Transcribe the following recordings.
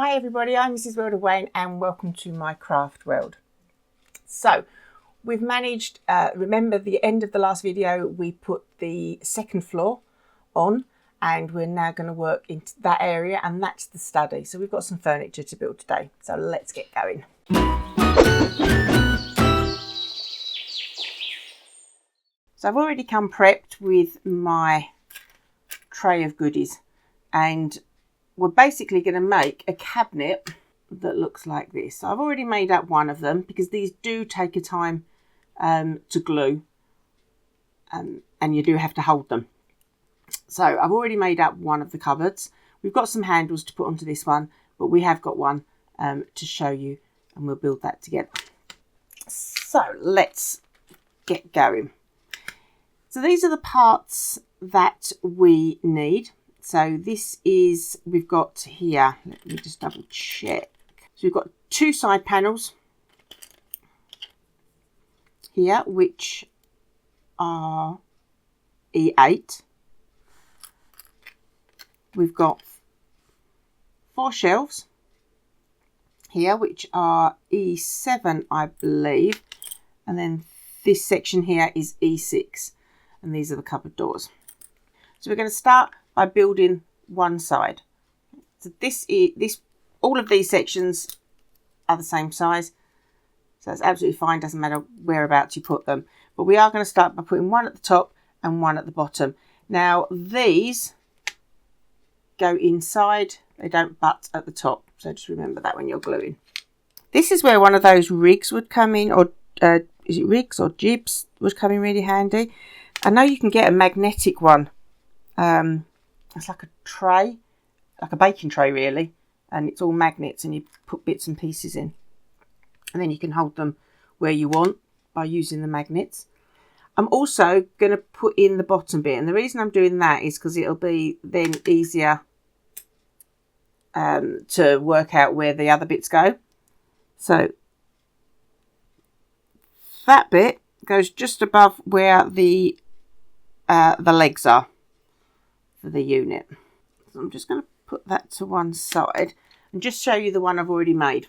Hi everybody, I'm Mrs. World of Wayne and welcome to my craft world. So we've managed, remember the end of the last video, we put the second floor on and we're now going to work into that area, and that's the study. So we've got some furniture to build today. So let's get going. So I've already come prepped with my tray of goodies, and we're basically going to make a cabinet that looks like this. So I've already made up one of them because these do take a time to glue, and you do have to hold them. So I've already made up one of the cupboards. We've got some handles to put onto this one, but we have got one to show you, and we'll build that together. So let's get going. So these are the parts that we need. So this is, we've got here, let me just double check. So we've got two side panels here, which are E8. We've got 4 shelves here, which are E7, I believe. And then this section here is E6. And these are the cupboard doors. So we're going to start by building one side. So all of these sections are the same size. So it's absolutely fine, doesn't matter whereabouts you put them. But we are going to start by putting one at the top and one at the bottom. Now these go inside, they don't butt at the top. So just remember that when you're gluing. This is where one of those rigs would come in, or is it rigs or jibs would come in really handy. I know you can get a magnetic one. It's like a tray, like a baking tray really, and it's all magnets, and you put bits and pieces in, and then you can hold them where you want by using the magnets. I'm also going to put in the bottom bit, and the reason I'm doing that is because it'll be then easier to work out where the other bits go. So that bit goes just above where the legs are for the unit. So I'm just going to put that to one side and just show you the one I've already made.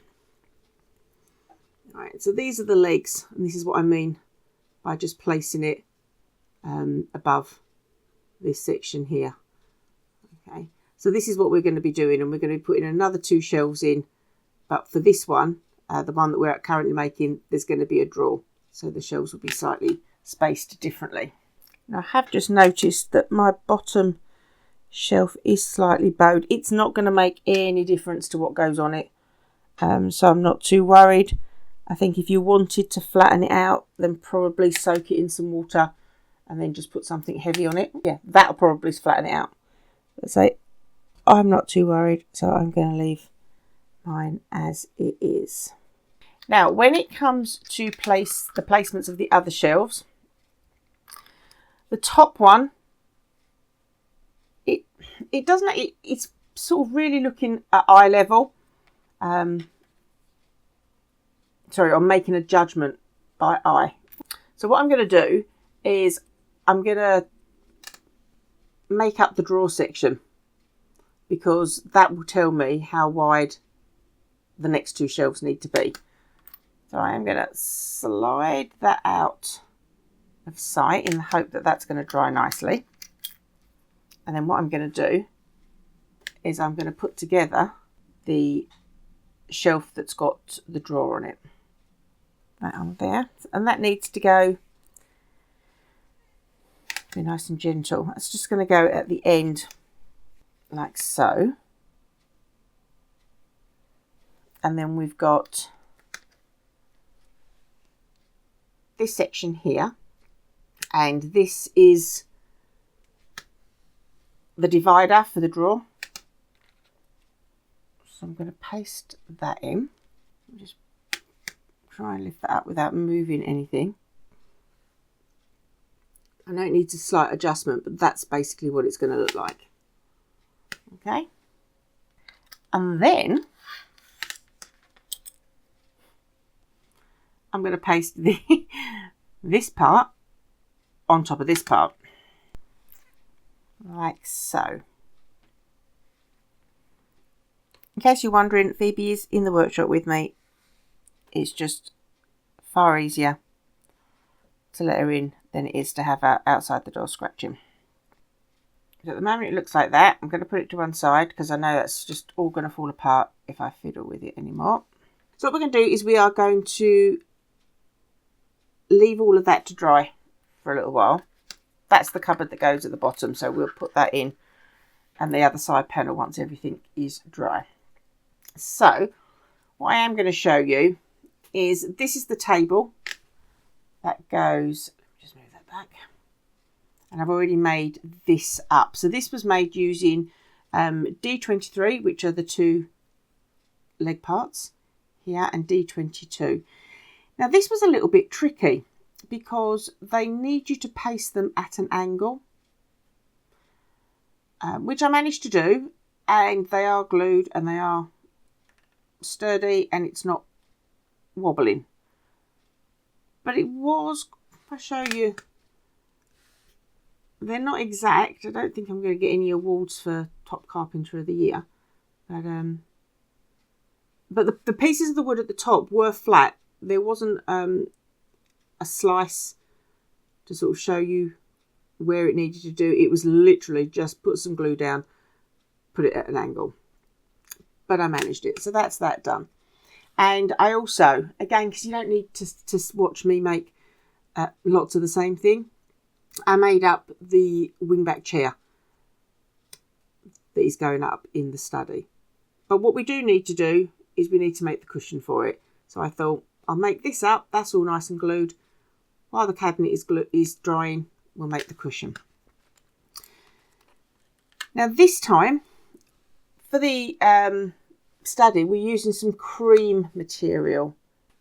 All right, so these are the legs, and this is what I mean by just placing it above this section here. Okay, so this is what we're going to be doing, and we're going to be putting another 2 shelves in, but for this one, the one that we're currently making, there's going to be a drawer, so the shelves will be slightly spaced differently. Now I have just noticed that my bottom shelf is slightly bowed. It's not going to make any difference to what goes on it, so I'm not too worried. I think if you wanted to flatten it out, then probably soak it in some water and then just put something heavy on it. Yeah, that'll probably flatten it out. So I'm not too worried, so I'm going to leave mine as it is. Now when it comes to the placements of the other shelves, the top one, it's sort of really looking at eye level. I'm making a judgment by eye. So what I'm going to do is I'm going to make up the drawer section, because that will tell me how wide the next 2 shelves need to be. So I am going to slide that out of sight in the hope that that's going to dry nicely. And then what I'm going to do is I'm going to put together the shelf that's got the drawer on it. That on there. And that needs to go, be nice and gentle. That's just going to go at the end like so. And then we've got this section here. And this is the divider for the drawer. So I'm going to paste that in. Just try and lift that up without moving anything. I know it needs a slight adjustment, but that's basically what it's going to look like. Okay. And then I'm going to paste this part on top of this part. like so. In case you're wondering, Phoebe is in the workshop with me. It's just far easier to let her in than it is to have her outside the door scratching. So at the moment it looks like that. I'm going to put it to one side because I know that's just all going to fall apart if I fiddle with it anymore. So what we're going to do is we are going to leave all of that to dry for a little while. That's the cupboard that goes at the bottom, so we'll put that in, and the other side panel once everything is dry. So what I am going to show you is this is the table that goes, just move that back, and I've already made this up. So this was made using D23, which are the two leg parts here, and D22. Now this was a little bit tricky because they need you to paste them at an angle, which I managed to do, and they are glued and they are sturdy and it's not wobbling. But it was, if I show you, they're not exact. I don't think I'm going to get any awards for top carpenter of the year, but the pieces of the wood at the top were flat. There wasn't a slice to sort of show you where it needed to do. It was literally just put some glue down, put it at an angle. But I managed it. So that's that done. And I also, again, because you don't need to watch me make lots of the same thing, I made up the wingback chair that is going up in the study. But what we do need to do is we need to make the cushion for it. So I thought, I'll make this up. That's all nice and glued. While the cabinet is drying, we'll make the cushion. Now this time, for the study, we're using some cream material.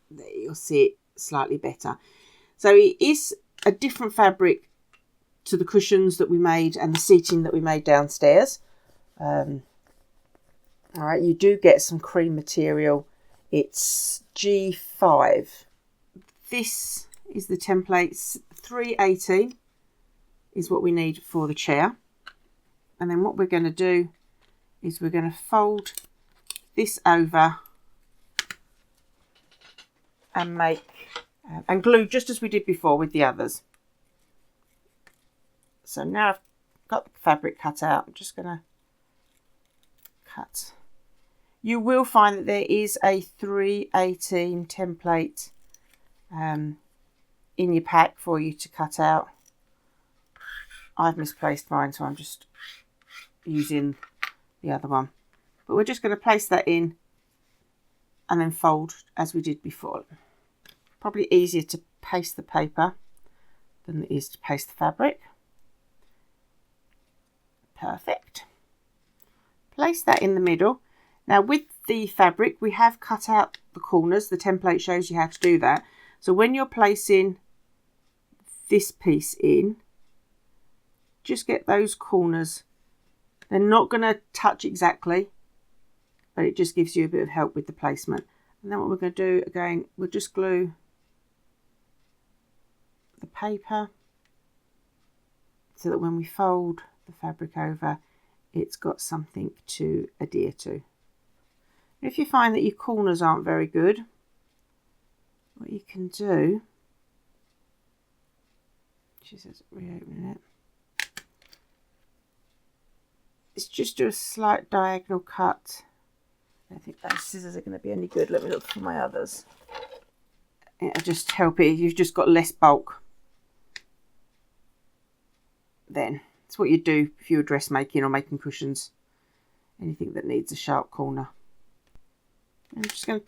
There, you'll see it slightly better. So it is a different fabric to the cushions that we made and the seating that we made downstairs. All right, you do get some cream material. It's G5. This is the template. 318 is what we need for the chair. And then what we're going to do is we're going to fold this over and make and glue just as we did before with the others. So now I've got the fabric cut out, I'm just going to cut. You will find that there is a 318 template in your pack for you to cut out. I've misplaced mine, so I'm just using the other one. But we're just going to place that in and then fold as we did before. Probably easier to paste the paper than it is to paste the fabric. Perfect. Place that in the middle. Now with the fabric, we have cut out the corners. The template shows you how to do that. So when you're placing this piece in, just get those corners. They're not going to touch exactly, but it just gives you a bit of help with the placement. And then what we're going to do, again, we'll just glue the paper so that when we fold the fabric over, it's got something to adhere to. If you find that your corners aren't very good, what you can do, she says reopening it, is just do a slight diagonal cut. I don't think those scissors are going to be any good. Let me look for my others. It'll just help it. You've just got less bulk. Then it's what you do if you're dressmaking or making cushions. Anything that needs a sharp corner. I'm just going to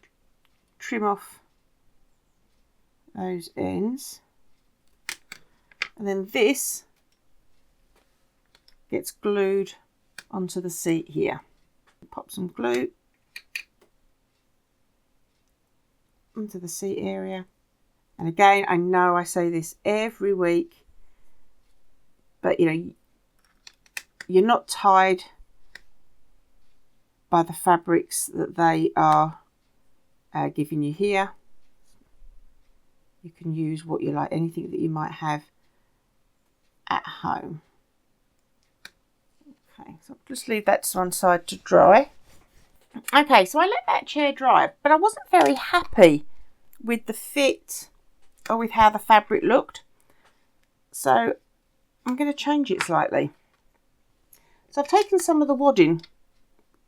trim off those ends. And then this gets glued onto the seat here. Pop some glue onto the seat area. And again, I know I say this every week, but you know, you're not tied by the fabrics that they are giving you here. You can use what you like, anything that you might have at home. Okay, so I'll just leave that to one side to dry. Okay, so I let that chair dry, but I wasn't very happy with the fit or with how the fabric looked. So I'm going to change it slightly. So I've taken some of the wadding.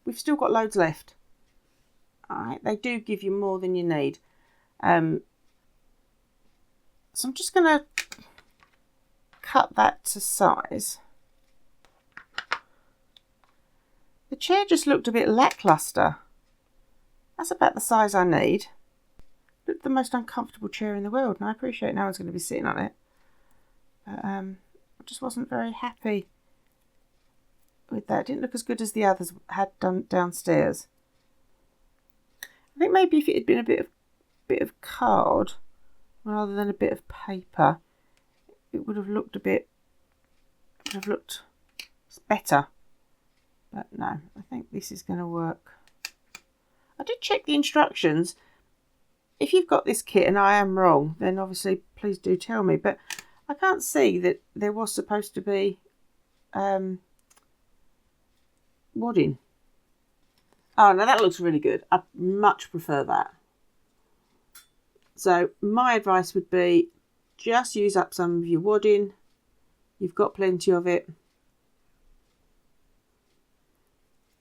We've still got loads left. All right, they do give you more than you need. So I'm just going to cut that to size. The chair just looked a bit lackluster. That's about the size I need. Looked the most uncomfortable chair in the world, and I appreciate no one's going to be sitting on it. But I just wasn't very happy with that. It didn't look as good as the others had done downstairs. I think maybe if it had been a bit of card rather than a bit of paper, it would have looked better. But no, I think this is going to work. I did check the instructions. If you've got this kit and I am wrong, then obviously please do tell me. But I can't see that there was supposed to be wadding. Oh, no, that looks really good. I much prefer that. So my advice would be just use up some of your wadding. You've got plenty of it.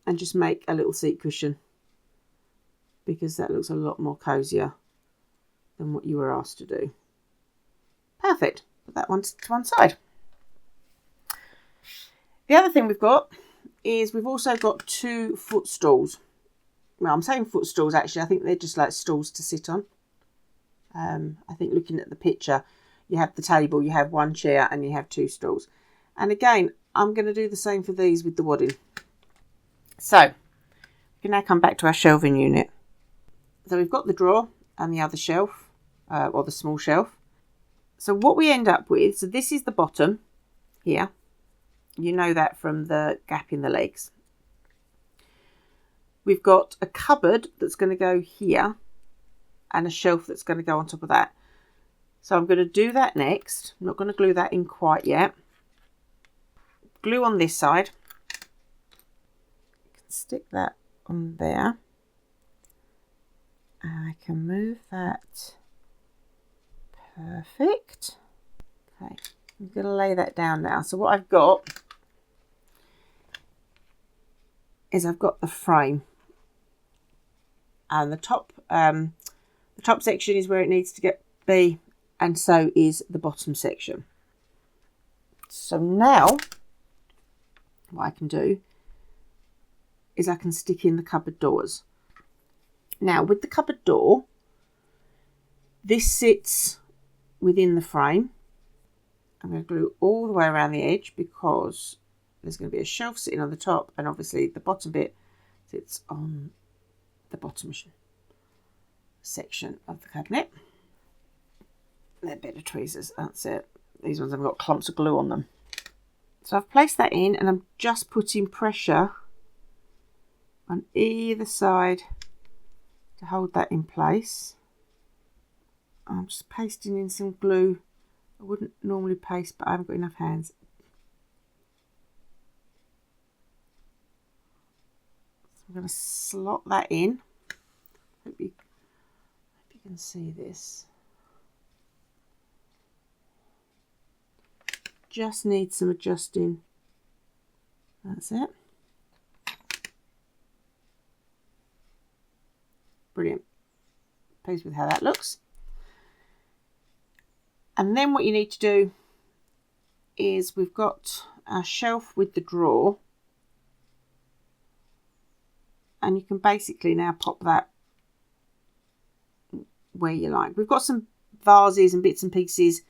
And just make a little seat cushion, because that looks a lot more cosier than what you were asked to do. Perfect. Put that one to one side. The other thing we've got is we've also got 2 footstools. Well, I'm saying footstools, actually. I think they're just like stools to sit on. I think looking at the picture, you have the table, you have 1 chair, and you have 2 stools. And again, I'm going to do the same for these with the wadding. So, we can now come back to our shelving unit. So we've got the drawer and the other shelf, or the small shelf. So what we end up with, so this is the bottom here. You know that from the gap in the legs. We've got a cupboard that's going to go here and a shelf that's going to go on top of that. So I'm going to do that next. I'm not going to glue that in quite yet. Glue on this side. Stick that on there, and I can move that. Perfect. Okay, I'm going to lay that down now. So what I've got is I've got the frame, and the top section is where it needs to be, and so is the bottom section. So now what I can do is I can stick in the cupboard doors. Now with the cupboard door, this sits within the frame. I'm going to glue all the way around the edge because there's going to be a shelf sitting on the top, and obviously the bottom bit sits on the bottom section of the cabinet. They're better tweezers, that's it. These ones have got clumps of glue on them. So I've placed that in, and I'm just putting pressure on either side to hold that in place. I'm just pasting in some glue. I wouldn't normally paste, but I haven't got enough hands. So I'm going to slot that in. Hope you can see this. Just need some adjusting. That's it. Brilliant. Pleased with how that looks. And then what you need to do is we've got our shelf with the drawer, and you can basically now pop that where you like. We've got some vases and bits and pieces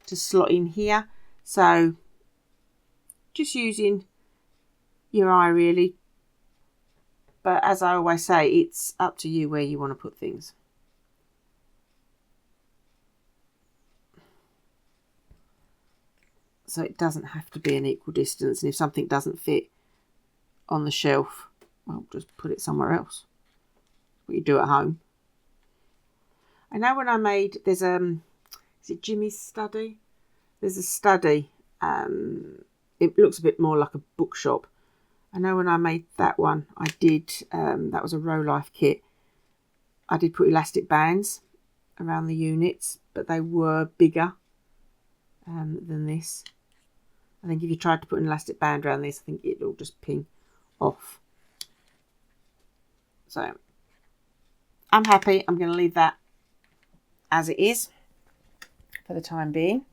to slot in here, so just using your eye really. But as I always say, it's up to you where you want to put things. So it doesn't have to be an equal distance. And if something doesn't fit on the shelf, well, just put it somewhere else. What you do at home. I know when I made, there's is it Jimmy's study? There's a study. It looks a bit more like a bookshop. I know when I made that one, I did, that was a Row Life kit. I did put elastic bands around the units, but they were bigger than this. I think if you tried to put an elastic band around this, I think it'll just ping off. So I'm happy. I'm going to leave that as it is for the time being.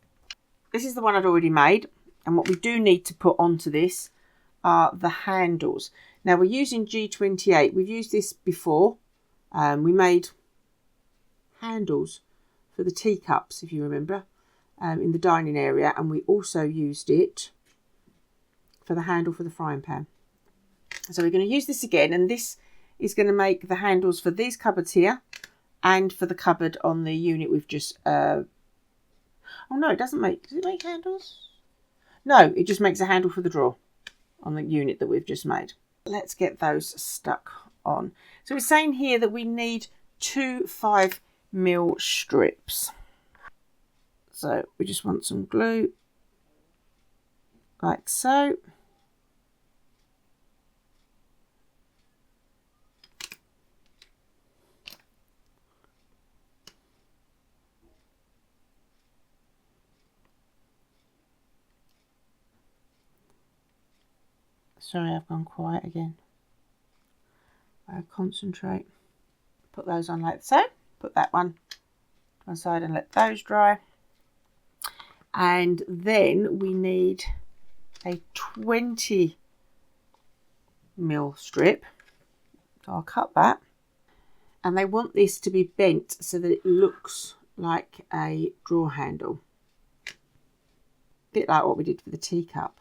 This is the one I'd already made, and what we do need to put onto this are the handles. Now we're using G28. We've used this before. We made handles for the teacups, if you remember, in the dining area, and we also used it for the handle for the frying pan. So we're going to use this again, and this is going to make the handles for these cupboards here and for the cupboard on the unit we've just oh no, it doesn't make, does it make handles? No, it just makes a handle for the drawer on the unit that we've just made. Let's get those stuck on. So it's saying here that we need 2 5mm strips. So we just want some glue like so. Sorry, I've gone quiet again. I'll concentrate. Put those on like so. Put that one to one side and let those dry. And then we need a 20mm strip. So I'll cut that. And they want this to be bent so that it looks like a drawer handle. A bit like what we did for the teacup.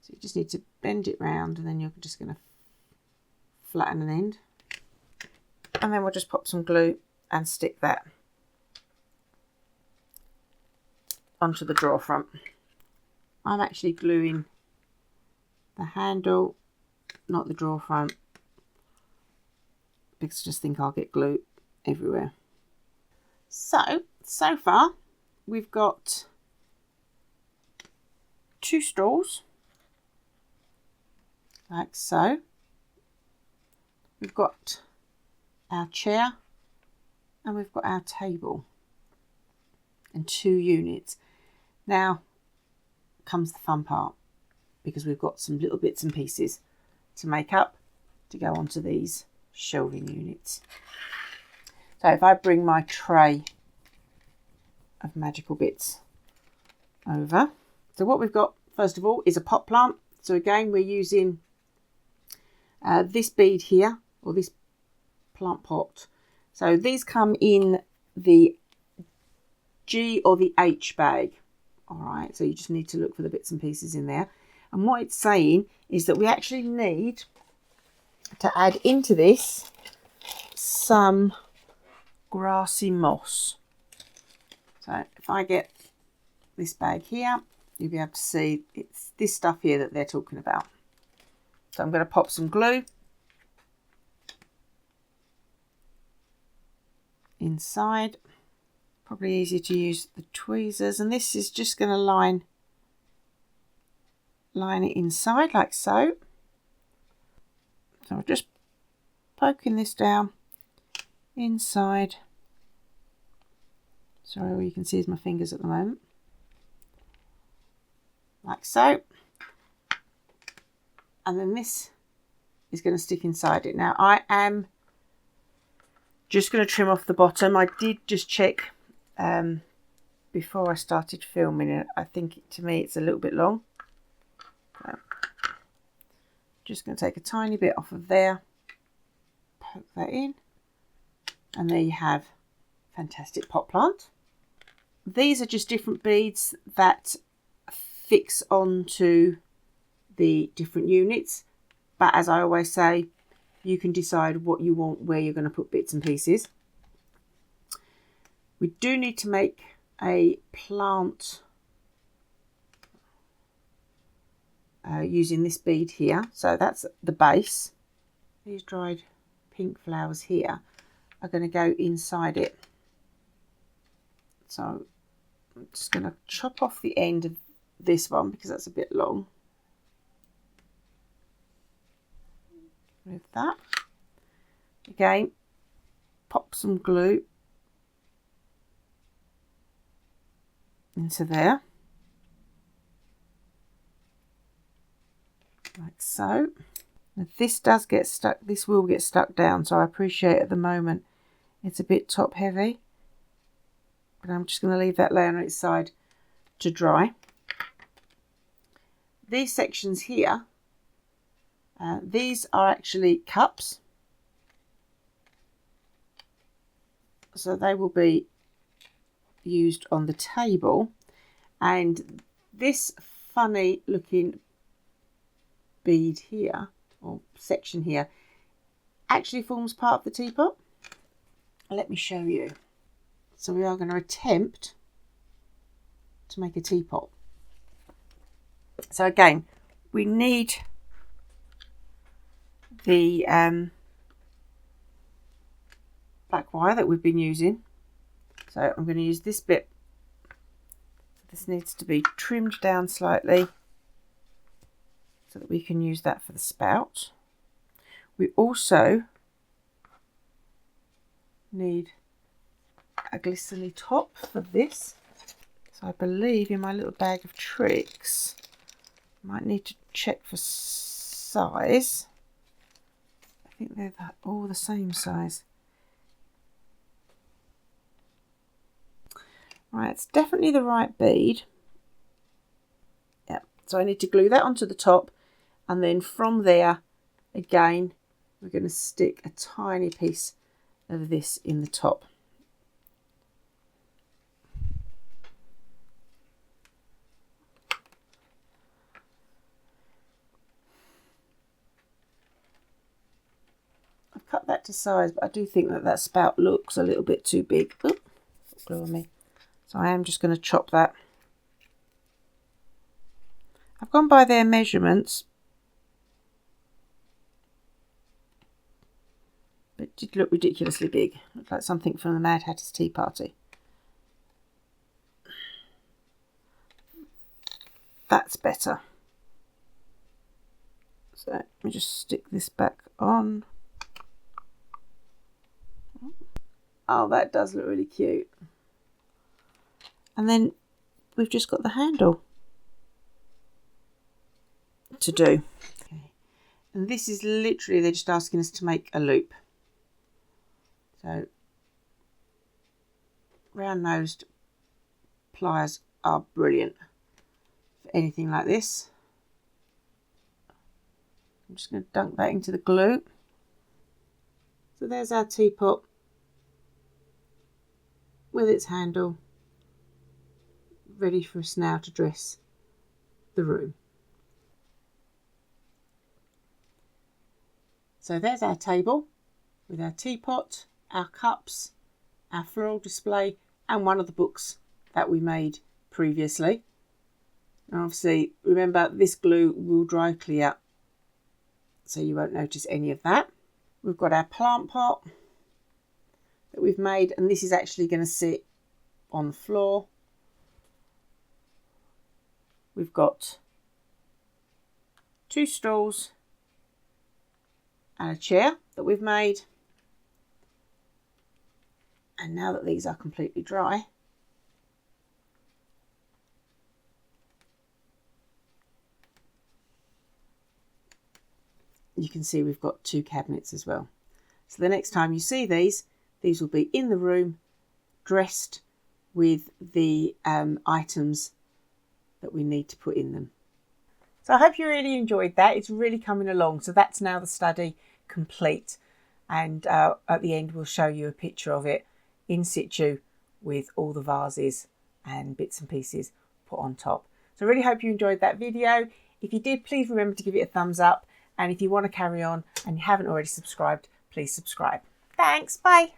So you just need to bend it round, and then you're just going to flatten an end. And then we'll just pop some glue and stick that onto the drawer front. I'm actually gluing the handle, not the drawer front, because I just think I'll get glue everywhere. So far we've got 2 stools, like so. We've got our chair and we've got our table and 2 units. Now comes the fun part, because we've got some little bits and pieces to make up to go onto these shelving units. So if I bring my tray of magical bits over, so what we've got first of all is a pot plant. So again, we're using this bead here, or this plant pot. So these come in the G or the H bag. All right, so you just need to look for the bits and pieces in there. And what it's saying is that we actually need to add into this some grassy moss. So if I get this bag here, you'll be able to see it's this stuff here that they're talking about. So I'm going to pop some glue inside. Probably easier to use the tweezers, and this is just going to line it inside like so. So I'm just poking this down inside. Sorry, all you can see is my fingers at the moment. Like so. And then this is going to stick inside it. Now I am just going to trim off the bottom. I did just check before I started filming it. I think to me it's a little bit long. So, just going to take a tiny bit off of there, poke that in, and there you have fantastic pot plant. These are just different beads that fix onto the different units, but as I always say, you can decide what you want, where you're going to put bits and pieces. We do need to make a plant using this bead here. So that's the base. These dried pink flowers here are going to go inside it. So I'm just going to chop off the end of this one because that's a bit long. With that, again, pop some glue into there, like so. Now this does get stuck, this will get stuck down, so I appreciate at the moment it's a bit top heavy, but I'm just going to leave that layer on its side to dry. These sections here, these are actually cups, so they will be used on the table, and this funny looking bead here, or section here, actually forms part of the teapot. Let me show you. So we are going to attempt to make a teapot. So again, we need the black wire that we've been using. So I'm going to use this bit. This needs to be trimmed down slightly so that we can use that for the spout. We also need a glistery top for this. So I believe in my little bag of tricks, I might need to check for size. I think they're all the same size. Right, it's definitely the right bead. Yep, so I need to glue that onto the top, and then from there, again, we're going to stick a tiny piece of this in the top. I've cut that to size, but I do think that that spout looks a little bit too big. Oop, glue on me. So I am just going to chop that. I've gone by their measurements, but it did look ridiculously big. Looked like something from the Mad Hatter's Tea Party. That's better. So let me just stick this back on. Oh, that does look really cute. And then we've just got the handle to do. Okay. And this is literally, they're just asking us to make a loop. So round-nosed pliers are brilliant for anything like this. I'm just going to dunk that into the glue. So there's our teapot with its handle, ready for us now to dress the room. So there's our table with our teapot, our cups, our floral display, and one of the books that we made previously. And obviously, remember, this glue will dry clear, so you won't notice any of that. We've got our plant pot that we've made, and this is actually going to sit on the floor. We've got 2 stools and a chair that we've made. And now that these are completely dry, you can see we've got 2 cabinets as well. So the next time you see these will be in the room, dressed with the items that we need to put in them. So I hope you really enjoyed that. It's really coming along. So that's now the study complete. And at the end, we'll show you a picture of it in situ with all the vases and bits and pieces put on top. So I really hope you enjoyed that video. If you did, please remember to give it a thumbs up. And if you want to carry on and you haven't already subscribed, please subscribe. Thanks. Bye.